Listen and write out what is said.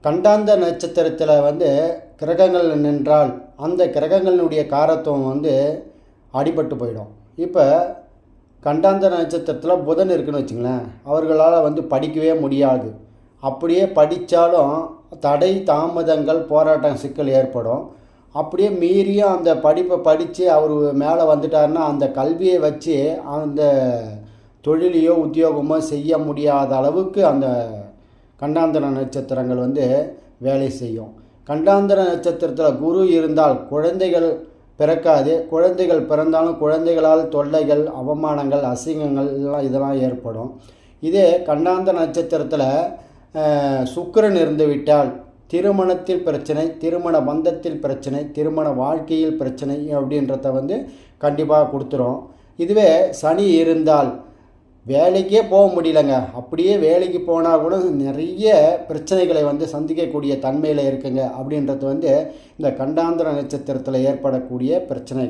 கண்டாந்த நட்சத்திரத்தில் கிரகங்கள் நின்றால் அந்த கிரகங்களினுடைய காரத்துவம் அடிபட்டு போயிடும். இப்போ கண்டாந்த நட்சத்திரத்தில் புதன் இருக்குன்னு வச்சுங்களேன், அவர்களால் படிக்கவே முடியாது. அப்படியே படித்தாலும் தடை தாமதங்கள் போராட்டம் சிக்கல் ஏற்படும். அப்படியே மீறியும் அந்த படிப்பை படித்து அவர் மேலே வந்துட்டாருன்னா அந்த கல்வியை வச்சு அந்த தொழிலையோ உத்தியோகமோ செய்ய முடியாத அளவுக்கு அந்த கண்டாந்திர நட்சத்திரங்கள் வேலை செய்யும். கண்டாந்திர நட்சத்திரத்தில் குரு இருந்தால் குழந்தைகள் பிறக்காது. குழந்தைகள் பிறந்தாலும் குழந்தைகளால் தொல்லைகள், அவமானங்கள், அசிங்கங்கள் இதெல்லாம் ஏற்படும். இதே கண்டாந்திர நட்சத்திரத்தில் சுக்கிரன் இருந்து விட்டால் திருமணத்தில் பிரச்சனை, திருமண பந்தத்தில் பிரச்சனை, திருமண வாழ்க்கையில் பிரச்சனை அப்படின்றத கண்டிப்பாக கொடுத்துரும். இதுவே சனி இருந்தால் வேலைக்கே போக முடியலங்க, அப்படியே வேலைக்கு போனால் கூட நிறைய பிரச்சனைகளை சந்திக்கக்கூடிய தன்மையில் இருக்குங்க அப்படின்றது இந்த கண்டாந்திர நட்சத்திரத்தில் ஏற்படக்கூடிய பிரச்சனைகள்.